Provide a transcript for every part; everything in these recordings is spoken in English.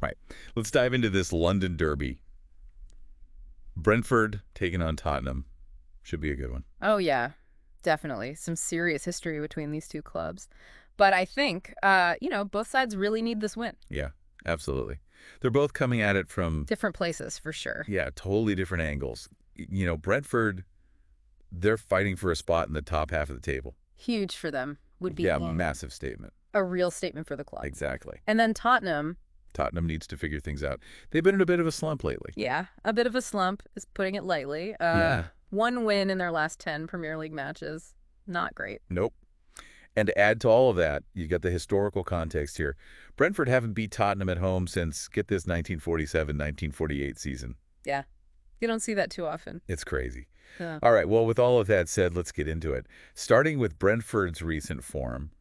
Right. Let's dive into this London derby. Brentford taking on Tottenham. Should be a good one. Oh, yeah, definitely. Some serious history between these two clubs. But I think, both sides really need this win. Yeah, absolutely. They're both coming at it from, Different places, for sure. yeah, totally different angles. Brentford, they're fighting for a spot in the top half of the table. Huge for them. Would be Yeah, massive statement. a real statement for the club. Exactly. And then Tottenham. Tottenham needs to figure things out. They've been in a bit of a slump lately. Yeah, a bit of a slump is putting it lightly. Yeah. One win in their last 10 Premier League matches. Not great. Nope. And to add to all of that, you got the historical context here. Brentford haven't beat Tottenham at home since, get this, 1947-1948 season. Yeah, you don't see that too often. It's crazy. Yeah. All right, well, with all of that said, let's get into it. Starting with Brentford's recent form.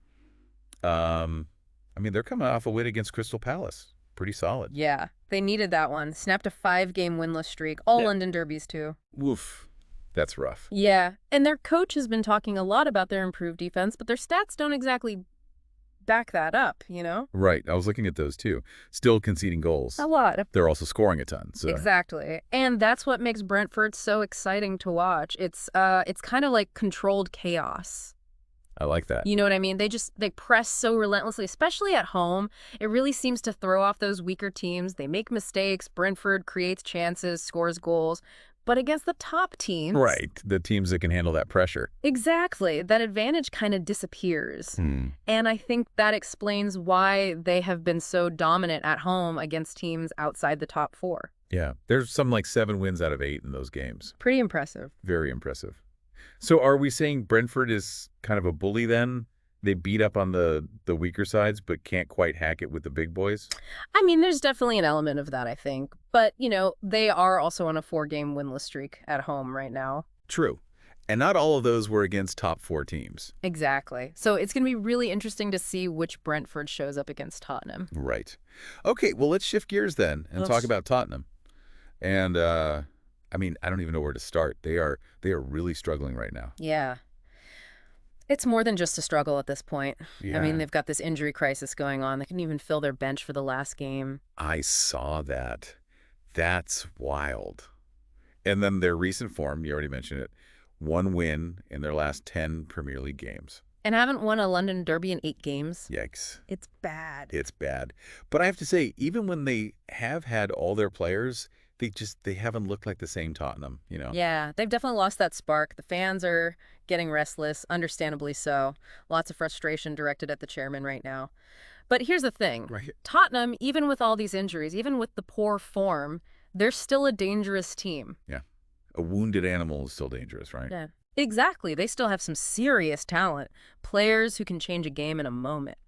They're coming off a win against Crystal Palace. Pretty solid. Yeah, they needed that one. Snapped a 5-game winless streak. All London derbies, too. Woof. That's rough. Yeah, and their coach has been talking a lot about their improved defense, but their stats don't exactly back that up, Right. I was looking at those, too. Still conceding goals. A lot. They're also scoring a ton. So. Exactly. And that's what makes Brentford so exciting to watch. It's kind of like controlled chaos. I like that. You know what I mean? They press so relentlessly, especially at home. It really seems to throw off those weaker teams. They make mistakes. Brentford creates chances, scores goals. But against the top teams... Right. The teams that can handle that pressure. Exactly. That advantage kind of disappears. And I think that explains why they have been so dominant at home against teams outside the top 4. Yeah. There's some 7 wins out of 8 in those games. Pretty impressive. Very impressive. So are we saying Brentford is kind of a bully then? They beat up on the weaker sides but can't quite hack it with the big boys? There's definitely an element of that, I think. But, they are also on a 4-game winless streak at home right now. True. And not all of those were against top 4 teams. Exactly. So it's going to be really interesting to see which Brentford shows up against Tottenham. Right. Okay, well, let's shift gears then and talk about Tottenham. And, I don't even know where to start. They are really struggling right now. Yeah. It's more than just a struggle at this point. Yeah. They've got this injury crisis going on. They couldn't even fill their bench for the last game. I saw that. That's wild. And then their recent form, you already mentioned it, 1 win in their last 10 Premier League games. And haven't won a London derby in 8 games. Yikes. It's bad. It's bad. But I have to say, even when they have had all their players, they haven't looked like the same Tottenham, Yeah, they've definitely lost that spark. The fans are getting restless, understandably so. Lots of frustration directed at the chairman right now. But here's the thing. Right. Tottenham, even with all these injuries, even with the poor form, they're still a dangerous team. Yeah. A wounded animal is still dangerous, right? Yeah. Exactly. They still have some serious talent. Players who can change a game in a moment.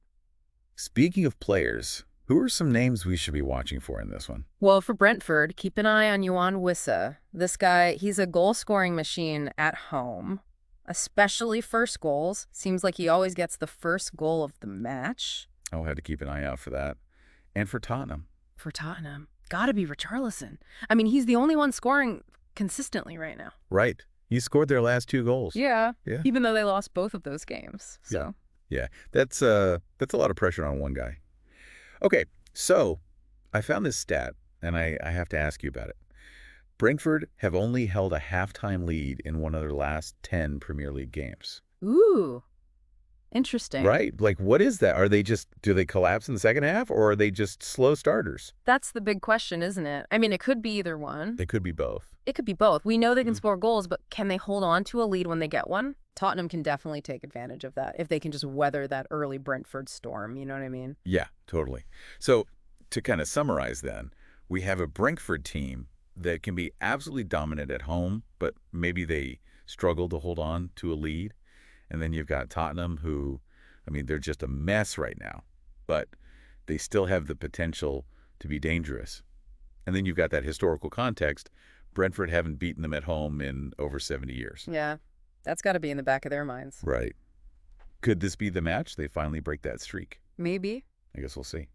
Speaking of players, who are some names we should be watching for in this one? Well, for Brentford, keep an eye on Yoane Wissa. This guy, he's a goal-scoring machine at home, especially first goals. Seems like he always gets the first goal of the match. I'll have to keep an eye out for that. And for Tottenham. For Tottenham. Gotta be Richarlison. He's the only one scoring consistently right now. Right. He scored their last 2 goals. Yeah. Even though they lost both of those games. So. Yeah. That's a lot of pressure on one guy. Okay, so I found this stat, and I have to ask you about it. Brentford have only held a halftime lead in one of their last 10 Premier League games. Ooh, interesting. Right? What is that? Do they collapse in the second half, or are they just slow starters? That's the big question, isn't it? It could be either one. They could be both. It could be both. We know they can score goals, but can they hold on to a lead when they get one? Tottenham can definitely take advantage of that if they can just weather that early Brentford storm, you know what I mean? Yeah, totally. So to kind of summarize then, we have a Brentford team that can be absolutely dominant at home, but maybe they struggle to hold on to a lead. And then you've got Tottenham who, they're just a mess right now, but they still have the potential to be dangerous. And then you've got that historical context. Brentford haven't beaten them at home in over 70 years. Yeah. That's got to be in the back of their minds. Right. Could this be the match they finally break that streak? Maybe. I guess we'll see.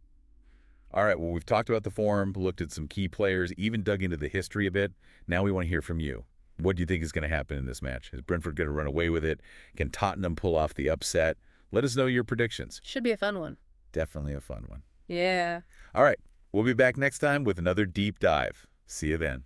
All right, well, we've talked about the form, looked at some key players, even dug into the history a bit. Now we want to hear from you. What do you think is going to happen in this match? Is Brentford going to run away with it? Can Tottenham pull off the upset? Let us know your predictions. Should be a fun one. Definitely a fun one. Yeah. All right, We'll be back next time with another deep dive. See you then.